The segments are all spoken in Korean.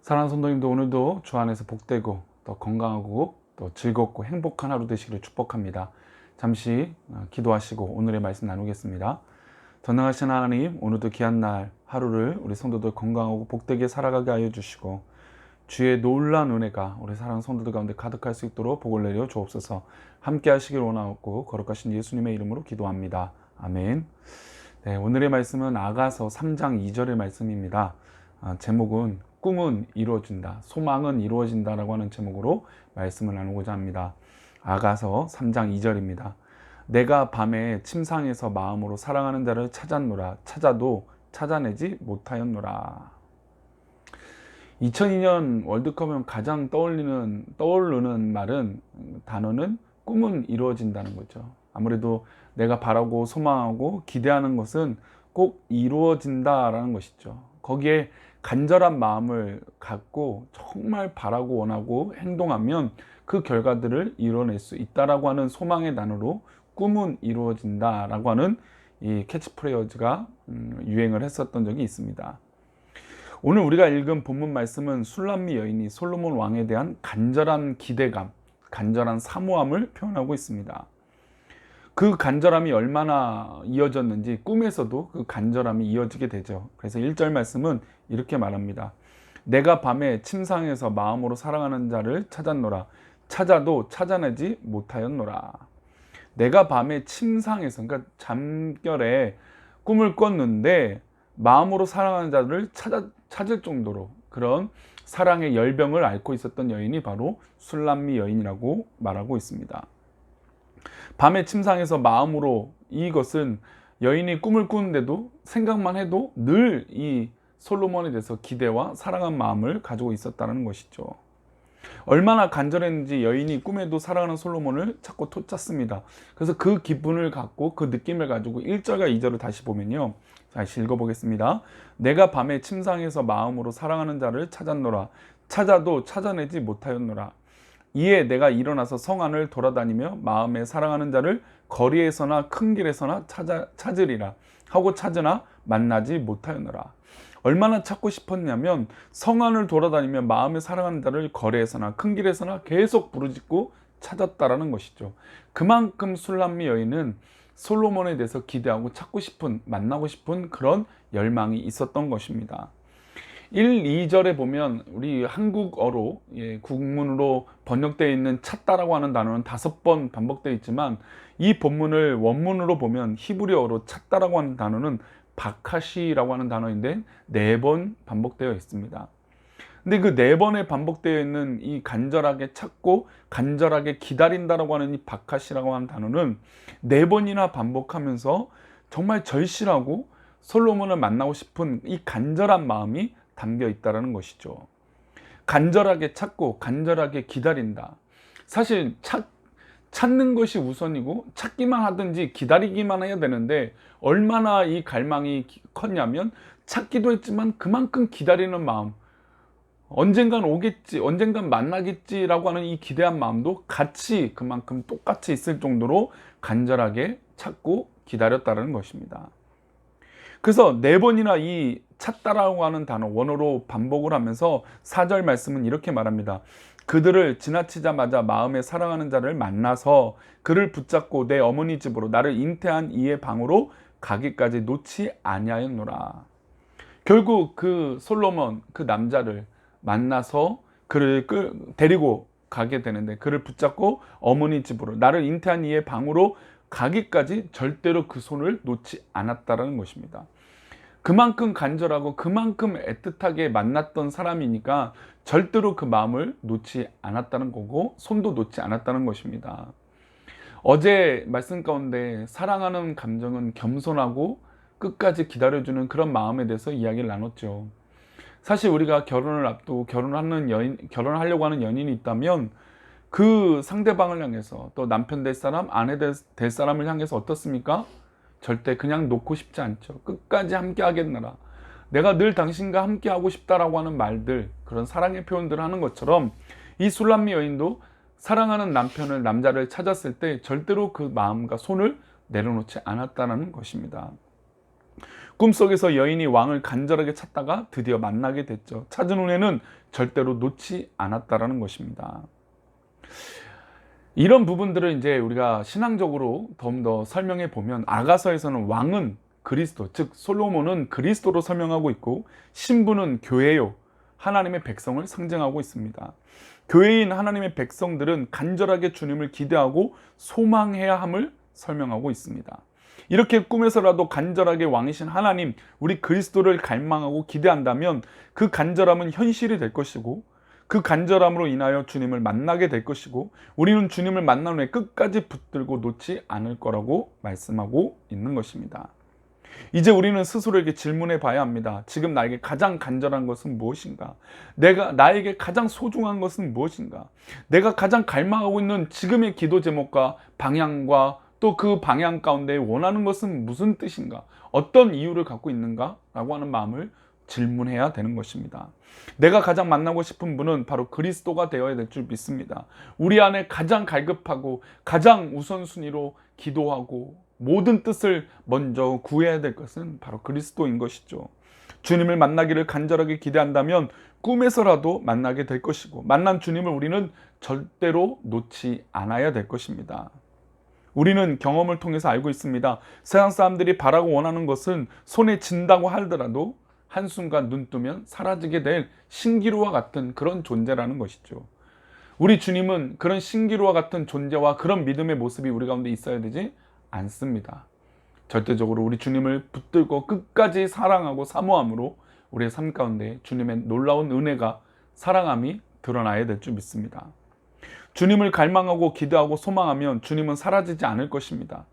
사랑하는 성도님도 오늘도 주 안에서 복되고 또 건강하고 또 즐겁고 행복한 하루 되시기를 축복합니다. 잠시 기도하시고 오늘의 말씀 나누겠습니다. 전능하신 하나님, 오늘도 귀한 날 하루를 우리 성도들 건강하고 복되게 살아가게 하여 주시고 주의 놀라운 은혜가 우리 사랑하는 성도들 가운데 가득할 수 있도록 복을 내려 주옵소서. 함께 하시길 원하옵고 거룩하신 예수님의 이름으로 기도합니다. 아멘. 네, 오늘의 말씀은 아가서 3장 2절의 말씀입니다. 제목은 꿈은 이루어진다, 소망은 이루어진다라고 하는 제목으로 말씀을 나누고자 합니다. 아가서 3장 2절입니다. 내가 밤에 침상에서 마음으로 사랑하는 자를 찾았노라. 찾아도 찾아내지 못하였노라. 2002년 월드컵은 가장 떠오르는 단어는 꿈은 이루어진다는 거죠. 아무래도 내가 바라고 소망하고 기대하는 것은 꼭 이루어진다라는 것이죠. 거기에 간절한 마음을 갖고 정말 바라고 원하고 행동하면 그 결과들을 이뤄낼 수 있다라고 하는 소망의 단어로 꿈은 이루어진다라고 하는 이 캐치프레이즈가 유행을 했었던 적이 있습니다. 오늘 우리가 읽은 본문 말씀은 술람미 여인이 솔로몬 왕에 대한 간절한 기대감, 간절한 사모함을 표현하고 있습니다. 그 간절함이 얼마나 이어졌는지 꿈에서도 그 간절함이 이어지게 되죠. 그래서 1절 말씀은 이렇게 말합니다. 내가 밤에 침상에서 마음으로 사랑하는 자를 찾았노라. 찾아도 찾아내지 못하였노라. 내가 밤에 침상에서, 그러니까 잠결에 꿈을 꿨는데 마음으로 사랑하는 자를 찾을 정도로 그런 사랑의 열병을 앓고 있었던 여인이 바로 술람미 여인이라고 말하고 있습니다. 밤에 침상에서 마음으로, 이것은 여인이 꿈을 꾸는데도 생각만 해도 늘 이 솔로몬에 대해서 기대와 사랑한 마음을 가지고 있었다는 것이죠. 얼마나 간절했는지 여인이 꿈에도 사랑하는 솔로몬을 찾고 찾습니다. 그래서 그 기분을 갖고 그 느낌을 가지고 1절과 2절을 다시 보면요, 다시 읽어보겠습니다. 내가 밤에 침상에서 마음으로 사랑하는 자를 찾았노라. 찾아도 찾아내지 못하였노라. 이에 내가 일어나서 성 안을 돌아다니며 마음에 사랑하는 자를 거리에서나 큰 길에서나 찾으리라 하고 찾으나 만나지 못하였노라. 얼마나 찾고 싶었냐면 성 안을 돌아다니며 마음에 사랑하는 자를 거리에서나 큰 길에서나 계속 부르짖고 찾았다라는 것이죠. 그만큼 술람미 여인은 솔로몬에 대해서 기대하고 찾고 싶은, 만나고 싶은 그런 열망이 있었던 것입니다. 1, 2절에 보면 우리 한국어로, 국문으로 번역되어 있는 찾다라고 하는 단어는 5번 반복되어 있지만 이 본문을 원문으로 보면 히브리어로 찾다라고 하는 단어는 바카시라고 하는 단어인데 4번 반복되어 있습니다. 근데 그 4번에 반복되어 있는 이 간절하게 찾고 간절하게 기다린다라고 하는 이 바카시라고 하는 단어는 4번이나 반복하면서 정말 절실하고 솔로몬을 만나고 싶은 이 간절한 마음이 담겨 있다는 것이죠. 간절하게 찾고 간절하게 기다린다. 사실 찾는 것이 우선이고 찾기만 하든지 기다리기만 해야 되는데 얼마나 이 갈망이 컸냐면 찾기도 했지만 그만큼 기다리는 마음, 언젠간 오겠지, 언젠간 만나겠지라고 하는 이 기대한 마음도 같이 그만큼 똑같이 있을 정도로 간절하게 찾고 기다렸다는 것입니다. 그래서 4번이나 이 찾다라고 하는 단어 원어로 반복을 하면서 4절 말씀은 이렇게 말합니다. 그들을 지나치자마자 마음에 사랑하는 자를 만나서 그를 붙잡고 내 어머니 집으로 나를 잉태한 이의 방으로 가기까지 놓지 아니하였노라. 결국 그 솔로몬, 그 남자를 만나서 그를 데리고 가게 되는데 그를 붙잡고 어머니 집으로 나를 잉태한 이의 방으로 가기까지 절대로 그 손을 놓지 않았다는 것입니다. 그만큼 간절하고 그만큼 애틋하게 만났던 사람이니까 절대로 그 마음을 놓지 않았다는 거고 손도 놓지 않았다는 것입니다. 어제 말씀 가운데 사랑하는 감정은 겸손하고 끝까지 기다려주는 그런 마음에 대해서 이야기를 나눴죠. 사실 우리가 결혼을 앞두고 결혼하려고 하는 연인이 있다면 그 상대방을 향해서, 또 남편 될 사람, 아내 될 사람을 향해서 어떻습니까? 절대 그냥 놓고 싶지 않죠. 끝까지 함께 하겠노라. 내가 늘 당신과 함께 하고 싶다라고 하는 말들, 그런 사랑의 표현들을 하는 것처럼 이 술람미 여인도 사랑하는 남자를 찾았을 때 절대로 그 마음과 손을 내려놓지 않았다는 것입니다. 꿈속에서 여인이 왕을 간절하게 찾다가 드디어 만나게 됐죠. 찾은 후에는 절대로 놓지 않았다라는 것입니다. 이런 부분들을 이제 우리가 신앙적으로 좀 더 설명해 보면, 아가서에서는 왕은 그리스도, 즉 솔로몬은 그리스도로 설명하고 있고, 신부는 교회요, 하나님의 백성을 상징하고 있습니다. 교회인 하나님의 백성들은 간절하게 주님을 기대하고 소망해야 함을 설명하고 있습니다. 이렇게 꿈에서라도 간절하게 왕이신 하나님, 우리 그리스도를 갈망하고 기대한다면 그 간절함은 현실이 될 것이고, 그 간절함으로 인하여 주님을 만나게 될 것이고, 우리는 주님을 만난 후에 끝까지 붙들고 놓지 않을 거라고 말씀하고 있는 것입니다. 이제 우리는 스스로에게 질문해 봐야 합니다. 지금 나에게 가장 간절한 것은 무엇인가? 나에게 가장 소중한 것은 무엇인가? 내가 가장 갈망하고 있는 지금의 기도 제목과 방향과 또 그 방향 가운데 원하는 것은 무슨 뜻인가? 어떤 이유를 갖고 있는가? 라고 하는 마음을 질문해야 되는 것입니다. 내가 가장 만나고 싶은 분은 바로 그리스도가 되어야 될 줄 믿습니다. 우리 안에 가장 갈급하고 가장 우선순위로 기도하고 모든 뜻을 먼저 구해야 될 것은 바로 그리스도인 것이죠. 주님을 만나기를 간절하게 기대한다면 꿈에서라도 만나게 될 것이고, 만난 주님을 우리는 절대로 놓지 않아야 될 것입니다. 우리는 경험을 통해서 알고 있습니다. 세상 사람들이 바라고 원하는 것은 손에 쥔다고 하더라도 한순간 눈 뜨면 사라지게 될 신기루와 같은 그런 존재라는 것이죠. 우리 주님은 그런 신기루와 같은 존재와 그런 믿음의 모습이 우리 가운데 있어야 되지 않습니다. 절대적으로 우리 주님을 붙들고 끝까지 사랑하고 사모함으로 우리의 삶 가운데 주님의 놀라운 은혜가, 사랑함이 드러나야 될 줄 믿습니다. 주님을 갈망하고 기대하고 소망하면 주님은 사라지지 않을 것입니다.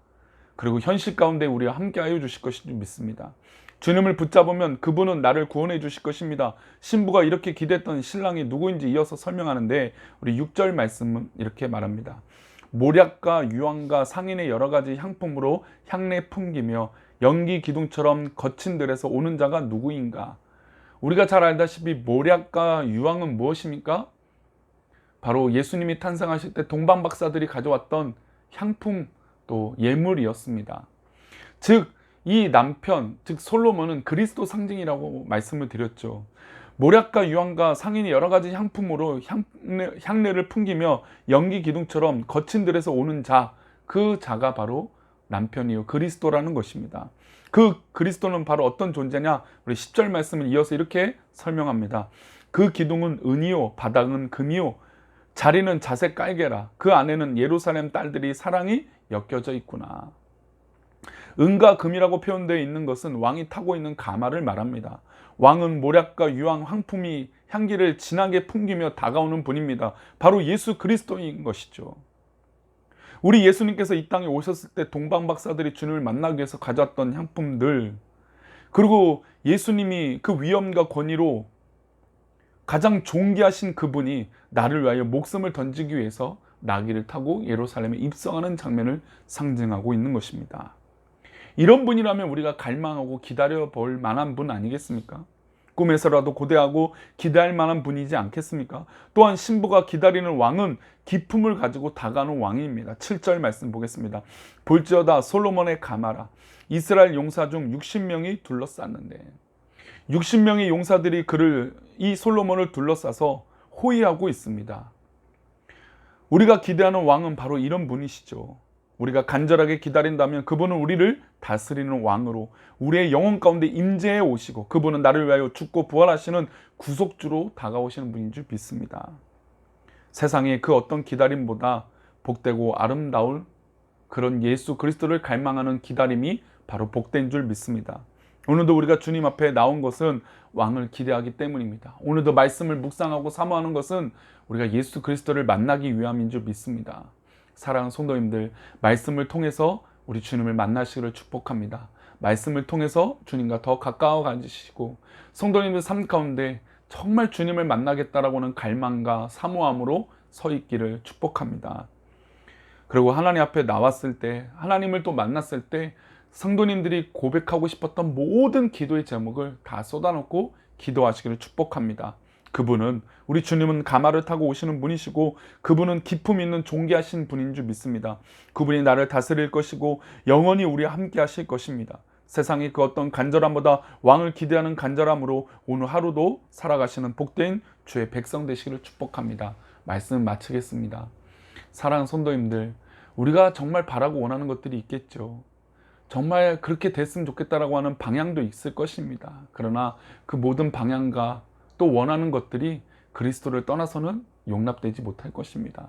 그리고 현실 가운데 우리와 함께하여 주실 것인 줄 믿습니다. 주님을 붙잡으면 그분은 나를 구원해 주실 것입니다. 신부가 이렇게 기대했던 신랑이 누구인지 이어서 설명하는데, 우리 6절 말씀은 이렇게 말합니다. 모략과 유황과 상인의 여러 가지 향품으로 향내 풍기며 연기 기둥처럼 거친 들에서 오는 자가 누구인가? 우리가 잘 알다시피 모략과 유황은 무엇입니까? 바로 예수님이 탄생하실 때 동방박사들이 가져왔던 향품, 또 예물이었습니다. 즉 이 남편, 즉 솔로몬은 그리스도 상징이라고 말씀을 드렸죠. 모략과 유황과 상인이 여러 가지 향품으로 향내를 풍기며 연기 기둥처럼 거친 들에서 오는 자, 그 자가 바로 남편이요 그리스도라는 것입니다. 그 그리스도는 바로 어떤 존재냐? 우리 10절 말씀을 이어서 이렇게 설명합니다. 그 기둥은 은이요 바닥은 금이요 자리는 자색 깔개라. 그 안에는 예루살렘 딸들이 사랑이 엮여져 있구나. 은과 금이라고 표현되어 있는 것은 왕이 타고 있는 가마를 말합니다. 왕은 모략과 유황, 황품이 향기를 진하게 풍기며 다가오는 분입니다. 바로 예수 그리스도인 것이죠. 우리 예수님께서 이 땅에 오셨을 때 동방박사들이 주님을 만나기 위해서 가져왔던 향품들, 그리고 예수님이 그 위엄과 권위로 가장 존귀하신 그분이 나를 위하여 목숨을 던지기 위해서 나귀를 타고 예루살렘에 입성하는 장면을 상징하고 있는 것입니다. 이런 분이라면 우리가 갈망하고 기다려 볼 만한 분 아니겠습니까? 꿈에서라도 고대하고 기대할 만한 분이지 않겠습니까? 또한 신부가 기다리는 왕은 기품을 가지고 다가오는 왕입니다. 7절 말씀 보겠습니다. 볼지어다 솔로몬의 가마라. 이스라엘 용사 중 60명이 둘러쌌는데, 60명의 용사들이 이 솔로몬을 둘러싸서 호위하고 있습니다. 우리가 기대하는 왕은 바로 이런 분이시죠. 우리가 간절하게 기다린다면 그분은 우리를 다스리는 왕으로 우리의 영혼 가운데 임재해 오시고, 그분은 나를 위하여 죽고 부활하시는 구속주로 다가오시는 분인 줄 믿습니다. 세상의 그 어떤 기다림보다 복되고 아름다울 그런 예수 그리스도를 갈망하는 기다림이 바로 복된 줄 믿습니다. 오늘도 우리가 주님 앞에 나온 것은 왕을 기대하기 때문입니다. 오늘도 말씀을 묵상하고 사모하는 것은 우리가 예수 그리스도를 만나기 위함인 줄 믿습니다. 사랑하는 성도님들, 말씀을 통해서 우리 주님을 만나시기를 축복합니다. 말씀을 통해서 주님과 더 가까워 가시고, 성도님들 삶 가운데 정말 주님을 만나겠다라고 하는 갈망과 사모함으로 서 있기를 축복합니다. 그리고 하나님 앞에 나왔을 때, 하나님을 또 만났을 때 성도님들이 고백하고 싶었던 모든 기도의 제목을 다 쏟아놓고 기도하시기를 축복합니다. 그분은, 우리 주님은 가마를 타고 오시는 분이시고, 그분은 기품 있는 존귀하신 분인 줄 믿습니다. 그분이 나를 다스릴 것이고 영원히 우리와 함께 하실 것입니다. 세상이 그 어떤 간절함보다 왕을 기대하는 간절함으로 오늘 하루도 살아가시는 복된 주의 백성 되시기를 축복합니다. 말씀 마치겠습니다. 사랑하는 성도님들, 우리가 정말 바라고 원하는 것들이 있겠죠. 정말 그렇게 됐으면 좋겠다라고 하는 방향도 있을 것입니다. 그러나 그 모든 방향과 또 원하는 것들이 그리스도를 떠나서는 용납되지 못할 것입니다.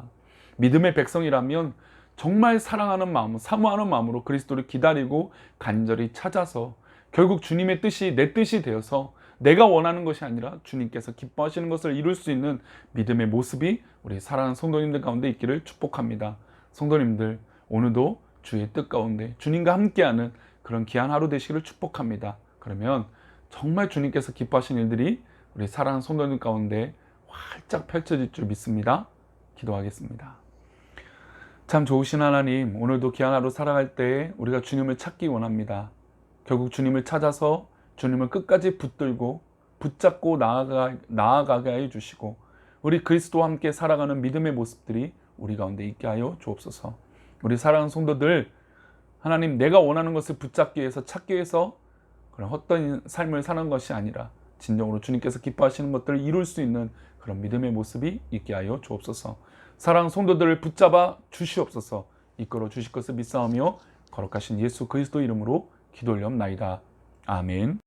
믿음의 백성이라면 정말 사랑하는 마음, 사모하는 마음으로 그리스도를 기다리고 간절히 찾아서 결국 주님의 뜻이 내 뜻이 되어서 내가 원하는 것이 아니라 주님께서 기뻐하시는 것을 이룰 수 있는 믿음의 모습이 우리 사랑하는 성도님들 가운데 있기를 축복합니다. 성도님들, 오늘도 주의 뜻 가운데 주님과 함께하는 그런 귀한 하루 되시기를 축복합니다. 그러면 정말 주님께서 기뻐하시는 일들이 우리 사랑하는 성도님 가운데 활짝 펼쳐질 줄 믿습니다. 기도하겠습니다. 참 좋으신 하나님, 오늘도 귀한 하루 살아갈 때 우리가 주님을 찾기 원합니다. 결국 주님을 찾아서 주님을 끝까지 붙들고 붙잡고 나아가게 해주시고 우리 그리스도와 함께 살아가는 믿음의 모습들이 우리 가운데 있게 하여 주옵소서. 우리 사랑하는 성도들, 하나님, 내가 원하는 것을 붙잡기 위해서 찾기 위해서 그런 헛된 삶을 사는 것이 아니라 진정으로 주님께서 기뻐하시는 것들을 이룰 수 있는 그런 믿음의 모습이 있게 하여 주옵소서. 사랑하는 성도들을 붙잡아 주시옵소서. 이끌어 주실 것을 믿사오며 거룩하신 예수 그리스도 이름으로 기도 올리옵나이다. 아멘.